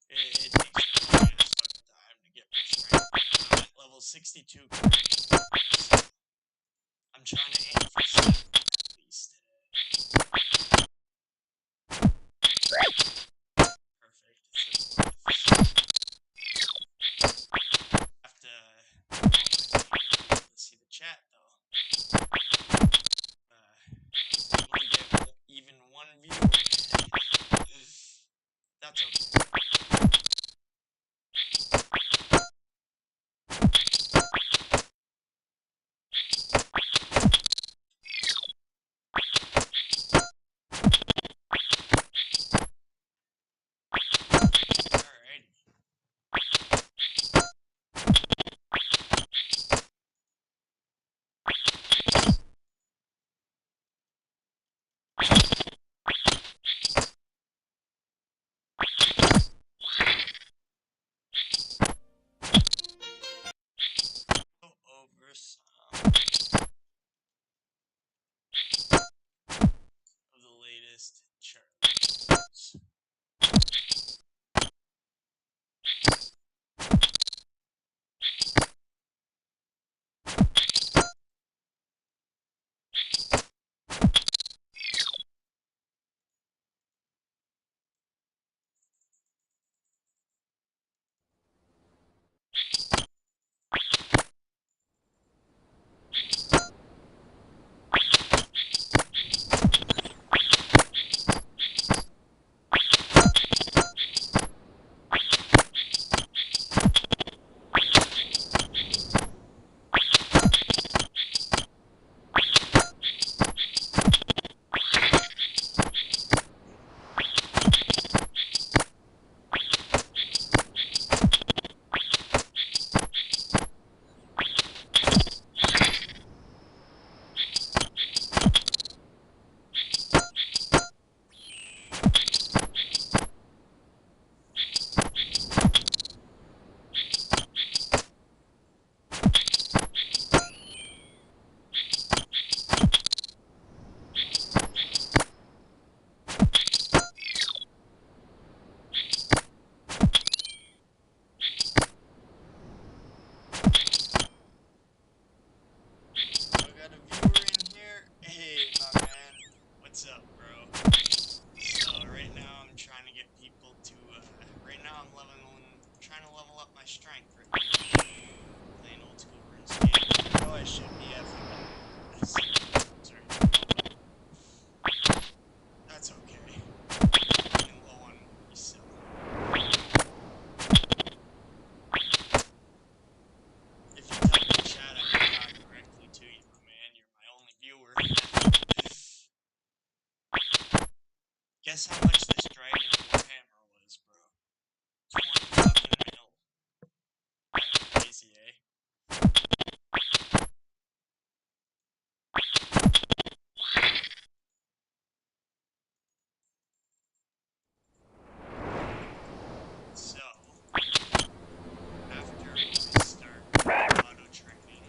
It takes me a time to get my strength. I'm at level 62 currently, so I'm trying to aim for 70 at least. Perfect. Have to let's see the chat though. Able to get even one viewer. That's okay. Alrighty. Go over some of the latest charts. What's up, bro? So right now I'm trying to get people to, right now I'm trying to level up my strength right now. Playing old school RuneScape. I know I should be at sorry. That's okay. Running low on reset. If you type in chat, I can talk directly to you, my man. You're my only viewer. Guess how much this dragon in Warhammer was, bro? 27 mil. Kinda crazy, eh? So, after we start auto training,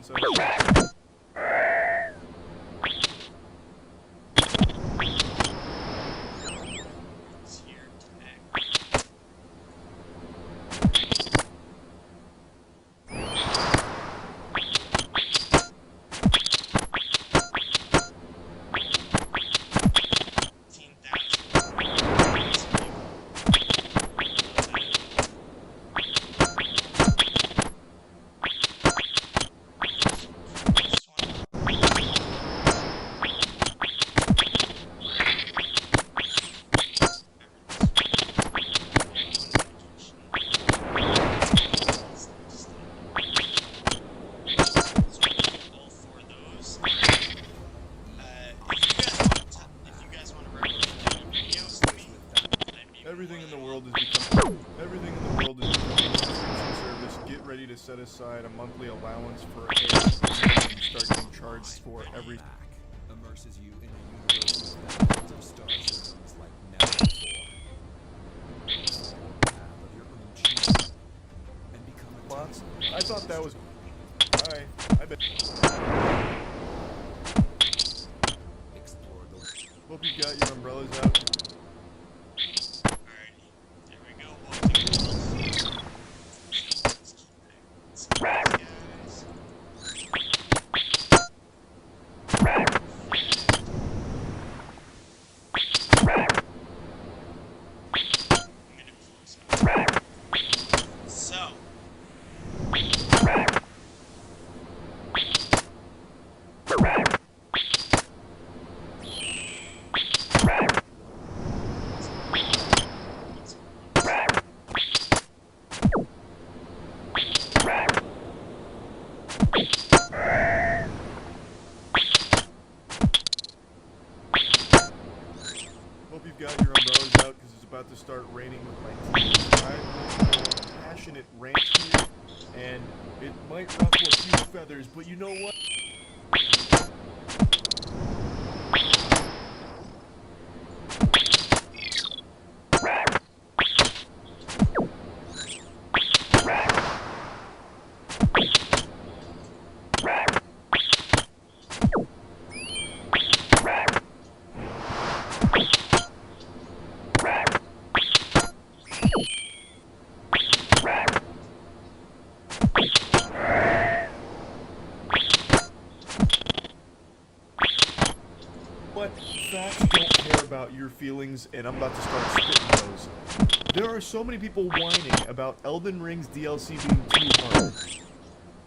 once I... It's here today. Everything in the world is becoming a subscription service. Get ready to set aside a monthly allowance for air and start getting charged for every. Immerses you in a universe with thousands of star systems like never before. Path of your own choosing and become a Bots? I thought that was. I bet. Explore the Hope you got your umbrellas out. Hope you've got your umbrellas out because it's about to start raining with my teeth. I'm going to go passionate rant here, and it might ruffle a few feathers, but you know what? But facts don't care about your feelings, and I'm about to start spitting those. There are so many people whining about Elden Ring's DLC being too hard.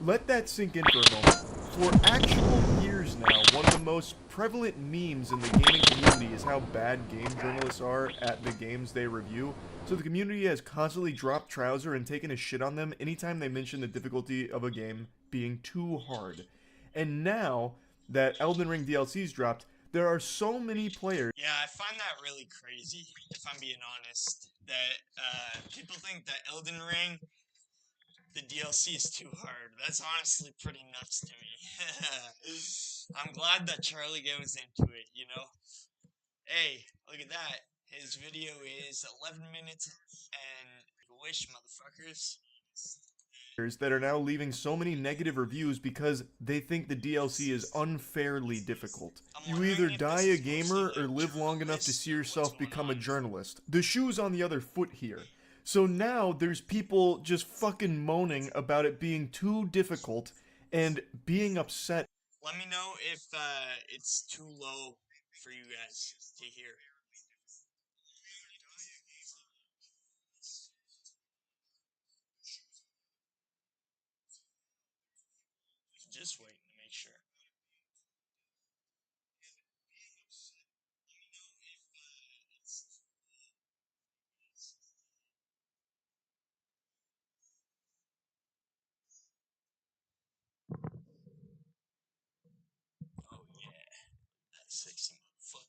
Let that sink in for a moment. For actual years now, one of the most prevalent memes in the gaming community is how bad game journalists are at the games they review. So the community has constantly dropped trouser and taken a shit on them anytime they mention the difficulty of a game being too hard. And now that Elden Ring DLC's dropped, there are so many players. Yeah, I find that really crazy, if I'm being honest, that people think that Elden Ring, the DLC is too hard. That's honestly pretty nuts to me. I'm glad that Charlie goes into it, you know? Hey, look at that. His video is 11 minutes and wish, motherfuckers. That are now leaving so many negative reviews because they think the DLC is unfairly difficult. You either die a gamer or live long enough to see yourself become a journalist. The shoe's on the other foot here. So now there's people just fucking moaning about it being too difficult and being upset. Let me know if it's too low for you guys to hear. Just waiting to make sure. Oh yeah, that sexy motherfucker.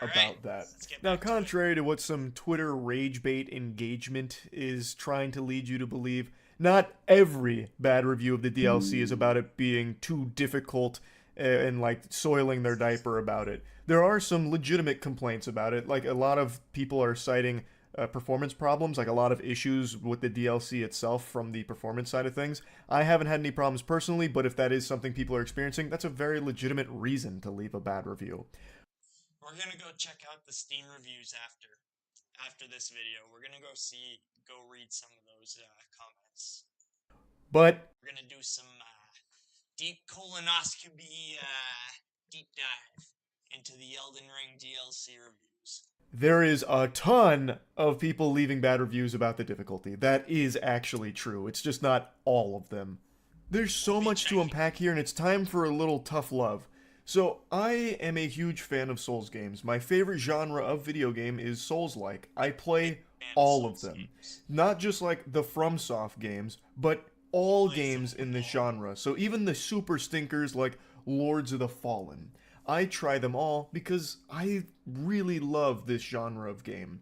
About that. Now, contrary to what some Twitter rage bait engagement is trying to lead you to believe, not every bad review of the DLC is about it being too difficult and like soiling their diaper about it. There are some legitimate complaints about it, like a lot of people are citing performance problems, like a lot of issues with the DLC itself from the performance side of things. I haven't had any problems personally, but if that is something people are experiencing, that's a very legitimate reason to leave a bad review. We're gonna go check out the Steam reviews after this video. We're gonna go read some of those comments. But We're gonna do some deep colonoscopy deep dive into the Elden Ring DLC reviews. there is a ton of people leaving bad reviews about the difficulty. That is actually true. It's just not all of them. There's so much to unpack here, and it's time for a little tough love. So, I am a huge fan of Souls games. My favorite genre of video game is Souls-like. I play all of them. Not just like the FromSoft games, but all games in this genre. So even the super stinkers like Lords of the Fallen. I try them all because I really love this genre of game.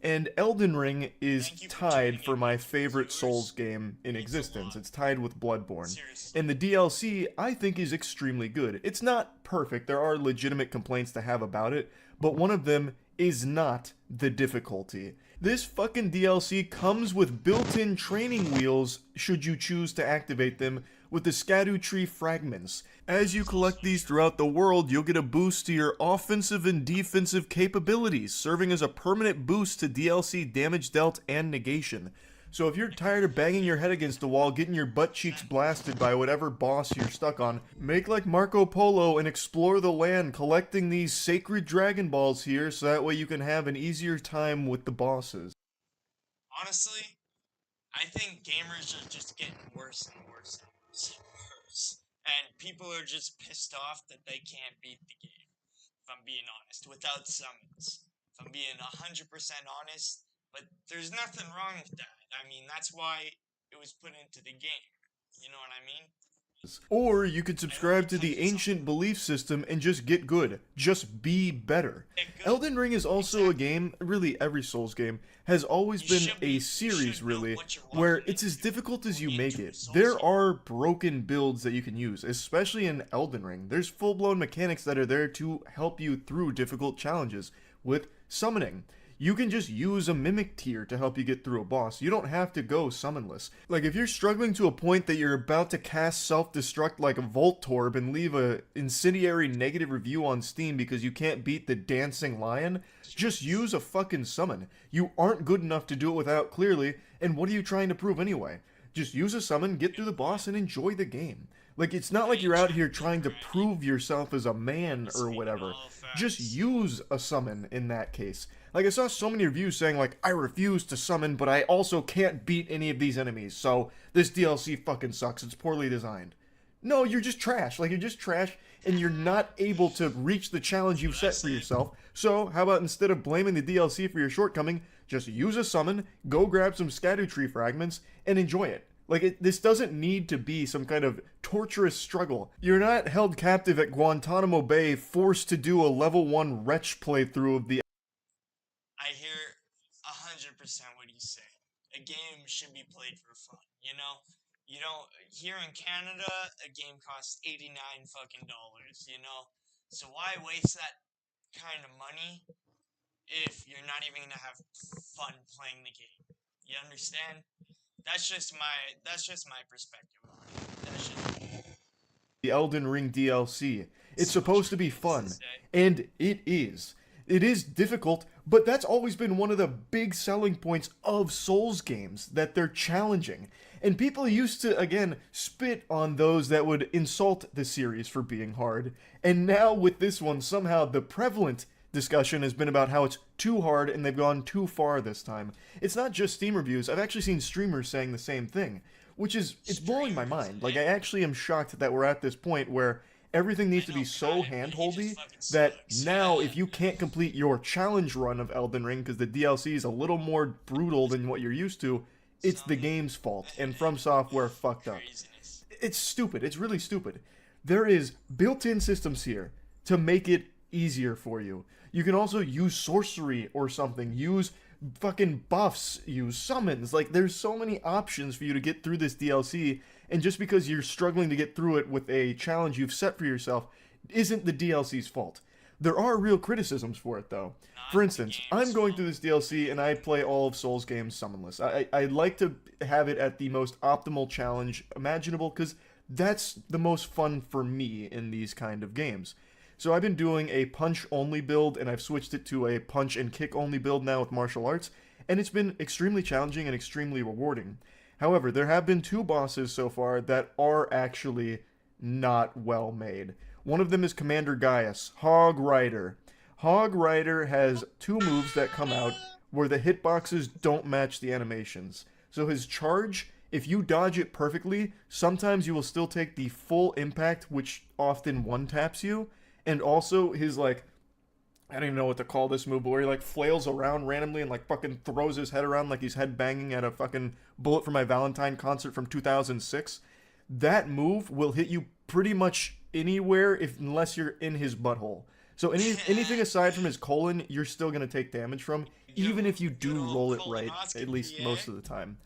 And Elden Ring is tied for my favorite Souls game in existence. It's tied with Bloodborne. And the DLC, I think, is extremely good. It's not perfect. There are legitimate complaints to have about it, but one of them is not the difficulty. This fucking DLC comes with built-in training wheels should you choose to activate them with the Scadu Tree fragments. As you collect these throughout the world, you'll get a boost to your offensive and defensive capabilities, serving as a permanent boost to DLC damage dealt and negation. So if you're tired of banging your head against the wall, getting your butt cheeks blasted by whatever boss you're stuck on, make like Marco Polo and explore the land collecting these sacred Dragon Balls here so that way you can have an easier time with the bosses. Honestly, I think gamers are just getting worse and worse and worse and worse. And people are just pissed off that they can't beat the game, if I'm being honest, without summons. If I'm being 100% honest, but there's nothing wrong with that. I mean, that's why it was put into the game. You know what I mean? Or you could subscribe to the ancient belief system and just get good. Just be better. Elden Ring is also a game, really every Souls game, has always been a series really, where it's as difficult as you make it. There are broken builds that you can use, especially in Elden Ring. There's full-blown mechanics that are there to help you through difficult challenges with summoning. You can just use a Mimic tier to help you get through a boss. You don't have to go summonless. Like, if you're struggling to a point that you're about to cast self-destruct like a Voltorb and leave a incendiary negative review on Steam because you can't beat the Dancing Lion, just use a fucking summon. You aren't good enough to do it without clearly, and what are you trying to prove anyway? Just use a summon, get through the boss, and enjoy the game. Like, it's not like you're out here trying to prove yourself as a man or whatever. Just use a summon in that case. Like, I saw so many reviews saying, like, I refuse to summon, but I also can't beat any of these enemies, so this DLC fucking sucks. It's poorly designed. No, you're just trash. Like, you're just trash, and you're not able to reach the challenge you've set for yourself. So, how about instead of blaming the DLC for your shortcoming, just use a summon, go grab some Scadu Tree fragments, and enjoy it. Like, this doesn't need to be some kind of torturous struggle. You're not held captive at Guantanamo Bay, forced to do a level 1 wretch playthrough of the... I hear 100% what you say. A game should be played for fun, you know? You know, here in Canada, a game costs $89 fucking dollars, you know? So why waste that kind of money if you're not even gonna have fun playing the game? You understand? That's just my perspective on it. That's just the Elden Ring DLC. It's supposed to be fun, and it is. It is difficult, but that's always been one of the big selling points of Souls games, that they're challenging. And people used to, again, spit on those that would insult the series for being hard. And now with this one, somehow the prevalent discussion has been about how it's too hard and they've gone too far this time. It's not just Steam reviews. I've actually seen streamers saying the same thing, which is, it's blowing my mind. Like, I actually am shocked that we're at this point where everything needs to be so hand-holdy that now if you can't complete your challenge run of Elden Ring because the DLC is a little more brutal than what you're used to, it's the game's fault, and From Software fucked up. It's stupid. It's really stupid. There is built-in systems here to make it easier for you. You can also use sorcery or something, use fucking buffs, use summons. Like, there's so many options for you to get through this DLC, and just because you're struggling to get through it with a challenge you've set for yourself isn't the DLC's fault. There are real criticisms for it, though. For Not the instance, I'm game's going fault. through this DLC and I play all of Souls games summonless. I like to have it at the most optimal challenge imaginable because that's the most fun for me in these kind of games. So I've been doing a punch only build and I've switched it to a punch and kick only build now with martial arts, and it's been extremely challenging and extremely rewarding. However, there have been two bosses so far that are actually not well made. One of them is Commander Gaius, Hog Rider. Hog Rider has two moves that come out where the hitboxes don't match the animations. So his charge, if you dodge it perfectly, sometimes you will still take the full impact, which often one taps you. And also his like, I don't even know what to call this move, but where he like flails around randomly and like fucking throws his head around like he's head banging at a fucking Bullet for My Valentine concert from 2006. That move will hit you pretty much anywhere if unless you're in his butthole. So anything aside from his colon, you're still gonna take damage from, Good even if old, you good do old roll it right, at colonoscopy, least eh? most of the time.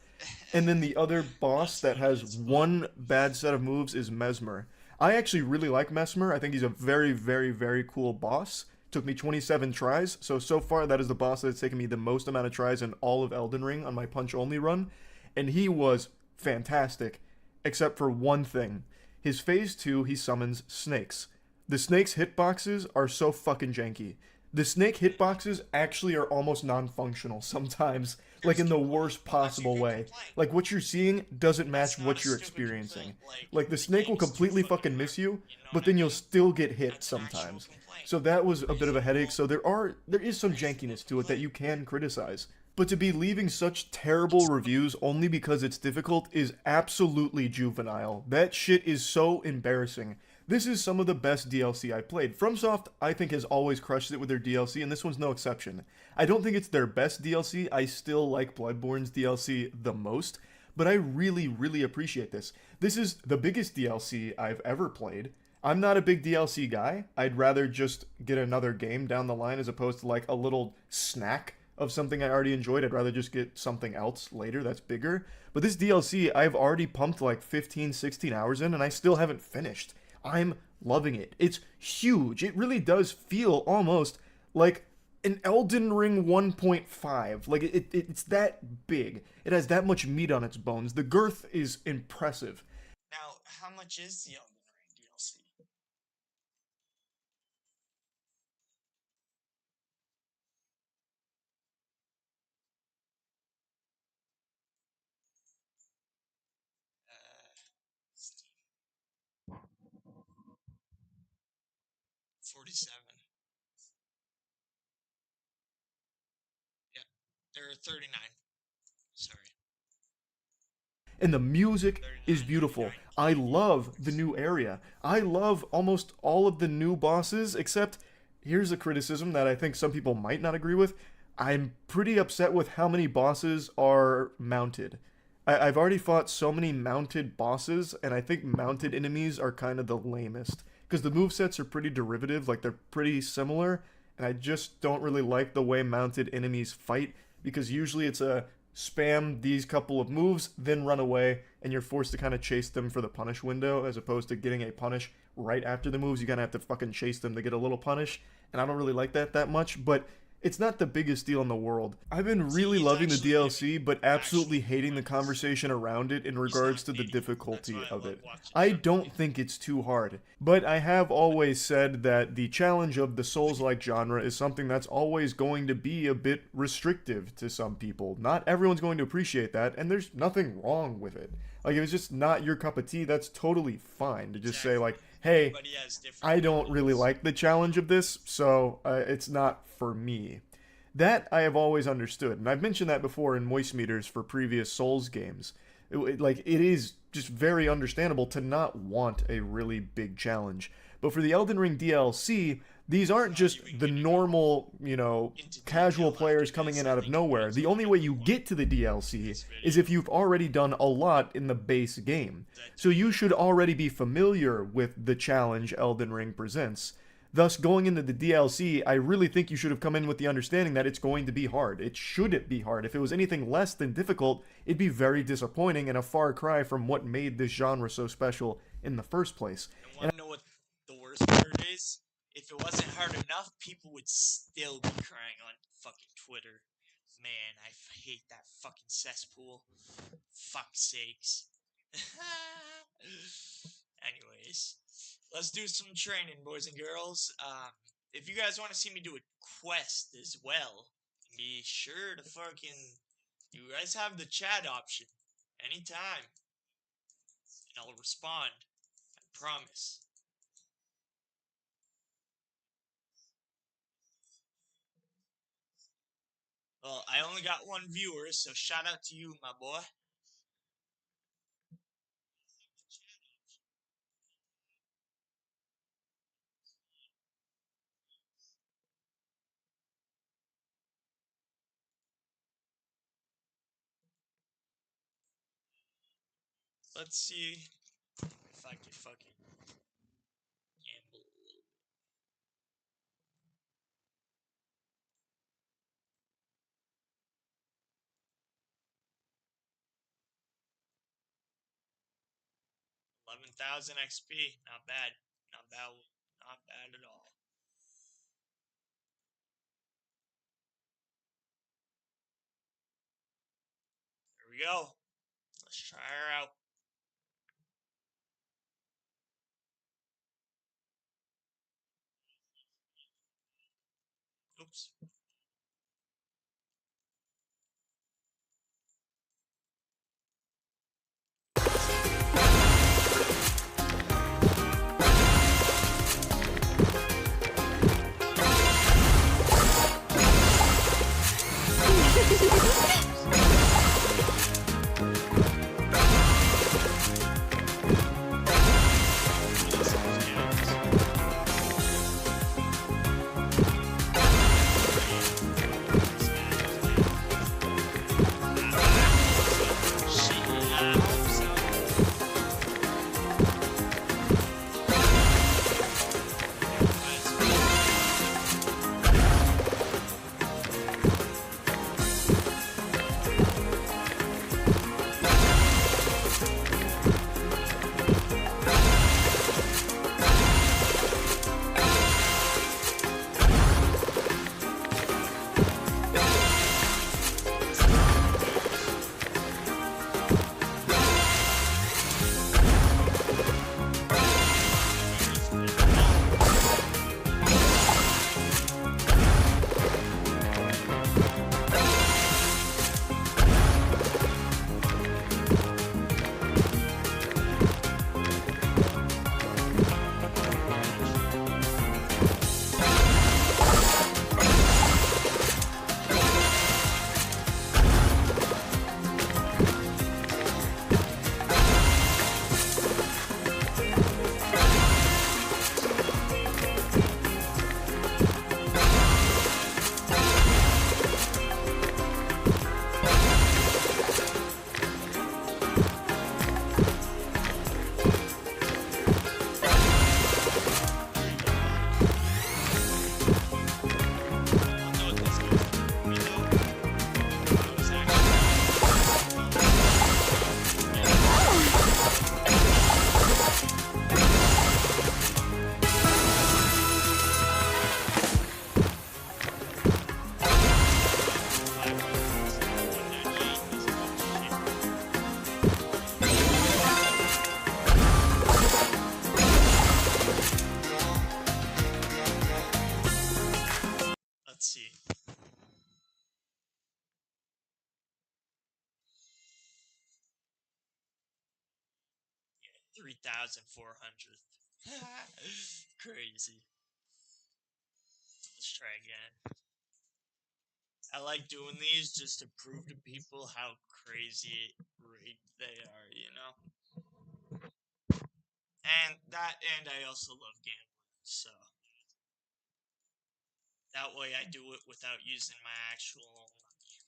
And then the other boss That's that funny has as fuck. one bad set of moves is Mesmer. I actually really like Mesmer. I think he's a very, very, very cool boss. Took me 27 tries, so far that is the boss that's taken me the most amount of tries in all of Elden Ring on my punch only run, and he was fantastic, except for one thing. His phase 2, he summons snakes. The snake's hitboxes are so fucking janky. The snake hitboxes actually are almost non-functional sometimes, like in the worst That's a possible good way. complaint. Like what you're seeing doesn't That's match not a what you're stupid experiencing. complaint. Like the The snake will game's too completely fucking fucking miss hard. you, You know but what I then you'll mean? still get hit That's an actual sometimes. complaint. So that was a bit of a headache. So Reasonable. there is some jankiness to it that you can criticize. But to be leaving such terrible reviews only because it's difficult is absolutely juvenile. That shit is so embarrassing. This is some of the best DLC I've played. FromSoft, I think, has always crushed it with their DLC, and this one's no exception. I don't think it's their best DLC. I still like Bloodborne's DLC the most, but I really, really appreciate this. This is the biggest DLC I've ever played. I'm not a big DLC guy. I'd rather just get another game down the line as opposed to like a little snack of something I already enjoyed. I'd rather just get something else later that's bigger. But this DLC, I've already pumped like 15, 16 hours in, and I still haven't finished. I'm loving it. It's huge. It really does feel almost like an Elden Ring 1.5. Like it's that big. It has that much meat on its bones. The girth is impressive. Now, how much is the Elden Ring DLC? Steam. 47. Yeah. Or 39. Sorry. And the music is beautiful. 39.99. I love the new area. I love almost all of the new bosses, except here's a criticism that I think some people might not agree with. I'm pretty upset with how many bosses are mounted. I've already fought so many mounted bosses, and I think mounted enemies are kind of the lamest. Because the movesets are pretty derivative, like they're pretty similar, and I just don't really like the way mounted enemies fight, because usually it's a spam these couple of moves, then run away, and you're forced to kind of chase them for the punish window, as opposed to getting a punish right after the moves. You kind of have to fucking chase them to get a little punish, and I don't really like that much, but it's not the biggest deal in the world. I've been really he's loving the actually DLC, but absolutely actually hating the pointless. conversation around it in He's regards not to the hating. That's difficulty why I of love it. watching I him. don't think it's too hard, but I have always said that the challenge of the Souls-like genre is something that's always going to be a bit restrictive to some people. Not everyone's going to appreciate that, and there's nothing wrong with it. Like, if it's just not your cup of tea, that's totally fine to just say, like, hey, Everybody has different I don't really opinions. like the challenge of this, so it's not for me. That I have always understood, and I've mentioned that before in Moist Meters for previous Souls games. Like, it is just very understandable to not want a really big challenge. But for the Elden Ring DLC, these aren't just the normal, Into casual detail players after coming this, in I out of think it nowhere. makes The it only really way you fun. get to the DLC This is video. if you've already done a lot in the base game. That So you should already be familiar with the challenge Elden Ring presents. Thus, going into the DLC, I really think you should have come in with the understanding that it's going to be hard. It shouldn't be hard. If it was anything less than difficult, it'd be very disappointing and a far cry from what made this genre so special in the first place. And want to know what the worst part is? if it wasn't hard enough, people would still be crying on fucking Twitter. Man, I hate that fucking cesspool. Fuck's sakes. Anyways, let's do some training, boys and girls. If you guys want to see me do a quest as well, be sure to fucking... You guys have the chat option anytime, and I'll respond. I promise. Well, I only got one viewer, so shout out to you, my boy. Let's see if I can fucking gamble a little bit. $11,000 XP, not bad. Not bad. Not bad at all. Here we go. Let's try her out. Oops. Let's see. Yeah, 3,400. Crazy. Let's try again. I like doing these just to prove to people how crazy rigged they are, you know? And I also love gambling, so that way I do it without using my actual money.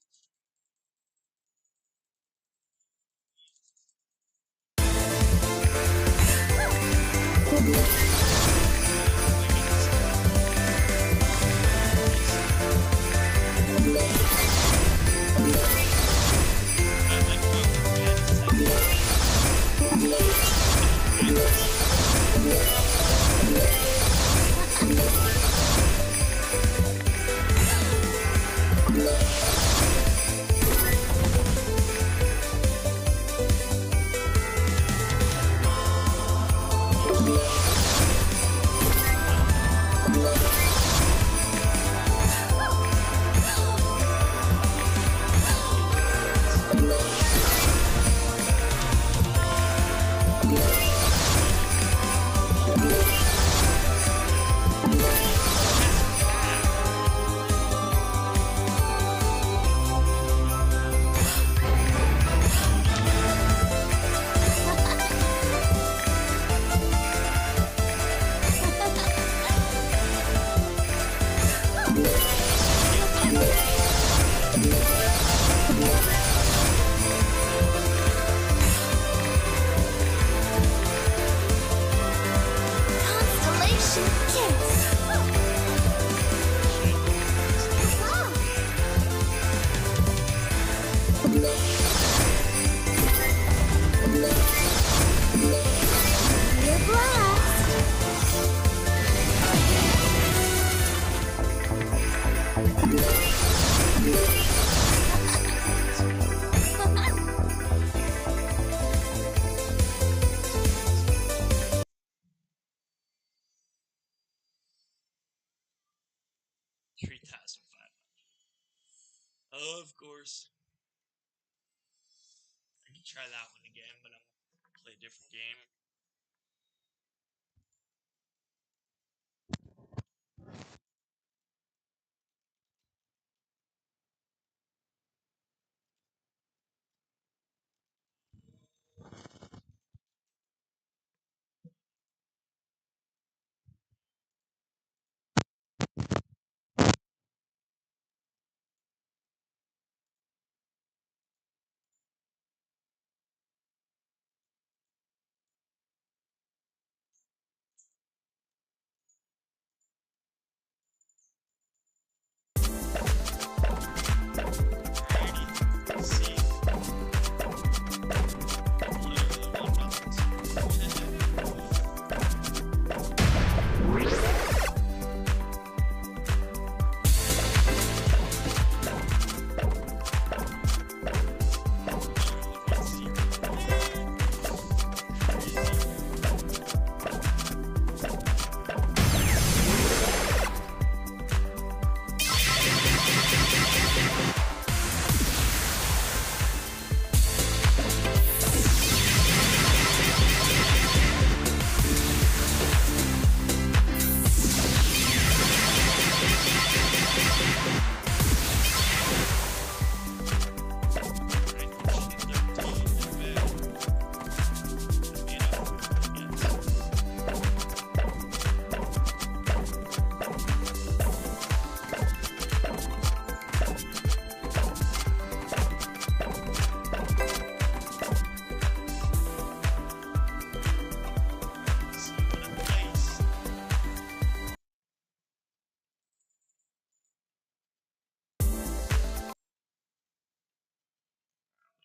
Of course. I can try that one again, but I'm gonna play a different game. Alrighty, let's see. Literally one button.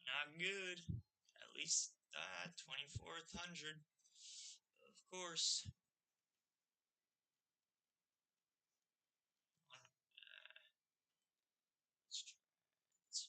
Not good. At least 2400. Of course. Let's try it.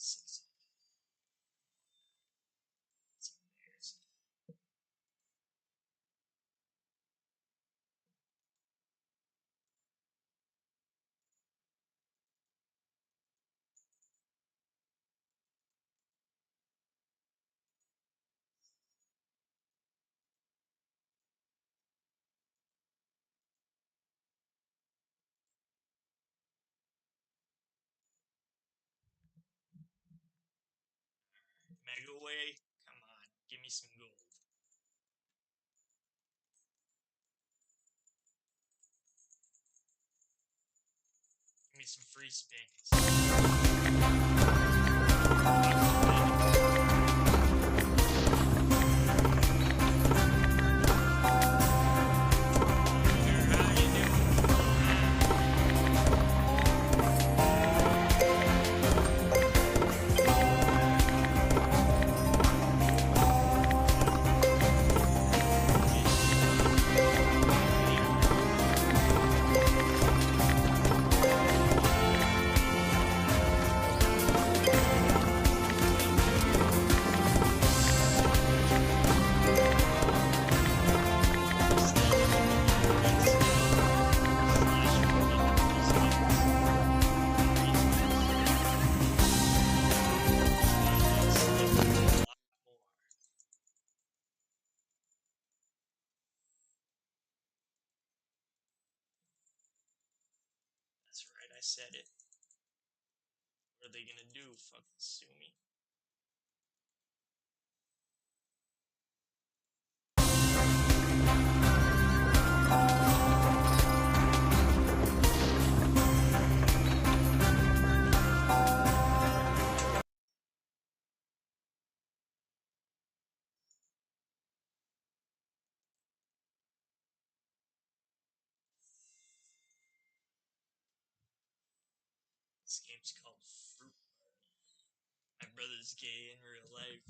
6. It's embarrassing. Megaway, come on, give me some gold. Give me some free spins. That's right, I said it. What are they gonna do? Fucking sue me. This game's called Fruit Party. My brother's gay in real life.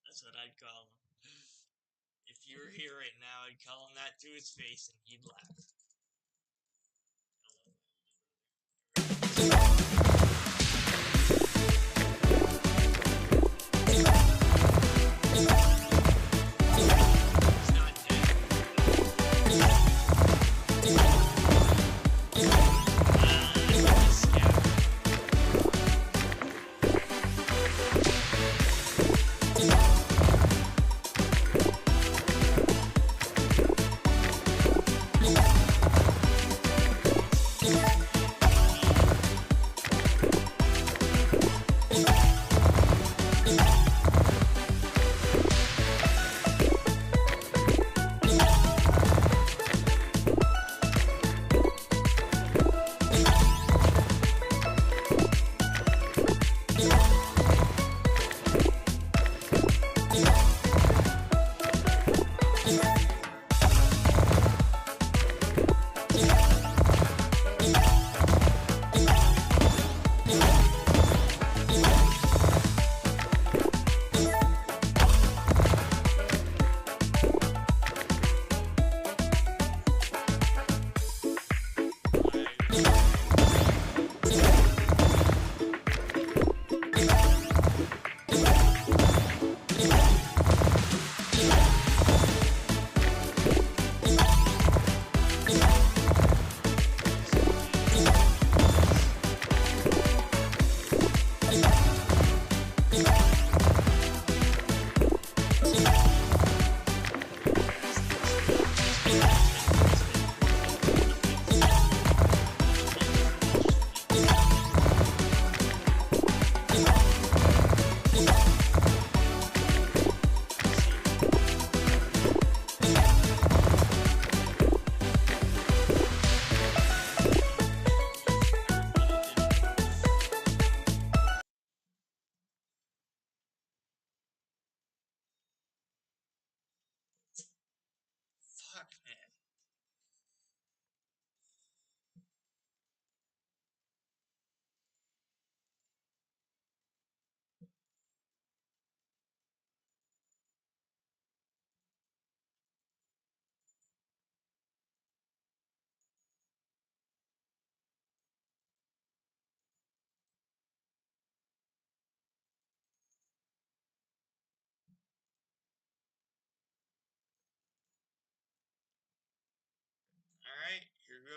That's what I'd call him. If you were here right now, I'd call him that to his face and he'd laugh. He's not dead.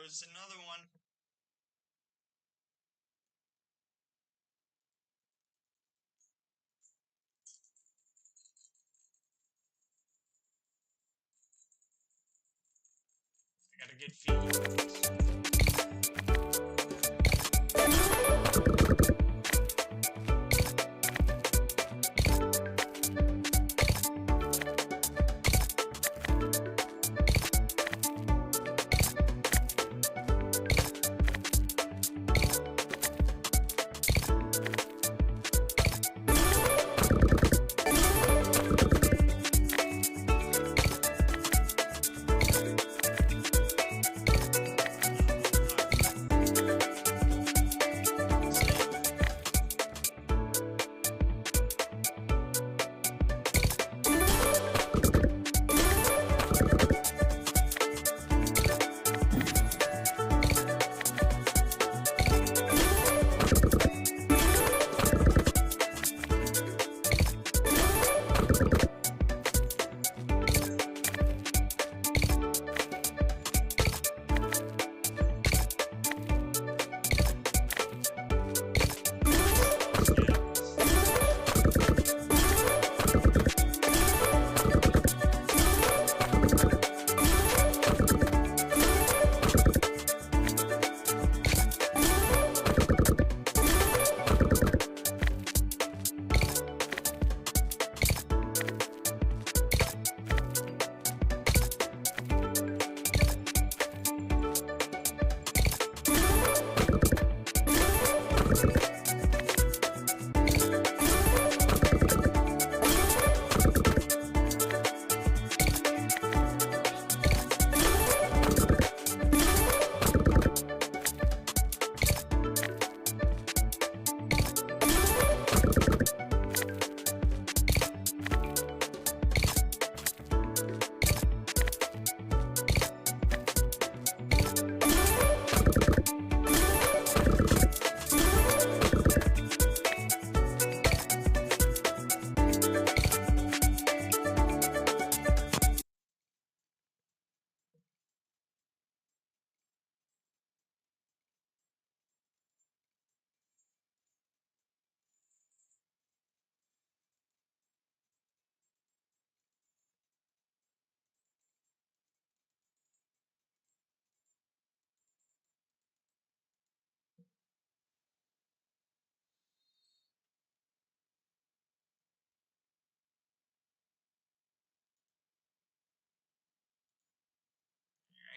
goes another one. I got a good feeling.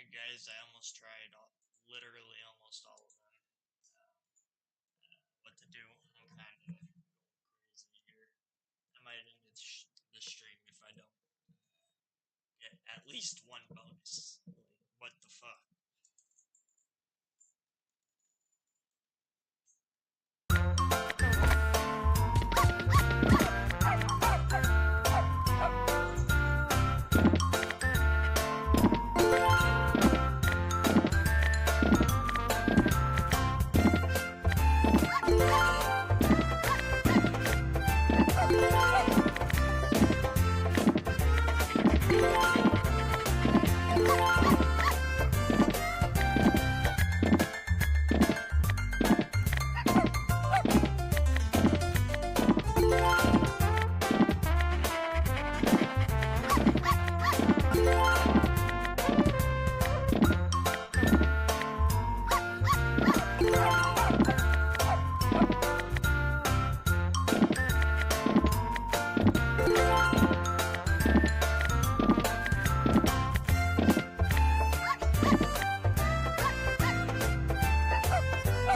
Alright guys, I almost tried literally almost all of them. What to do. I'm kind of going crazy here. I might end the stream if I don't get at least one bonus. Like, what the fuck?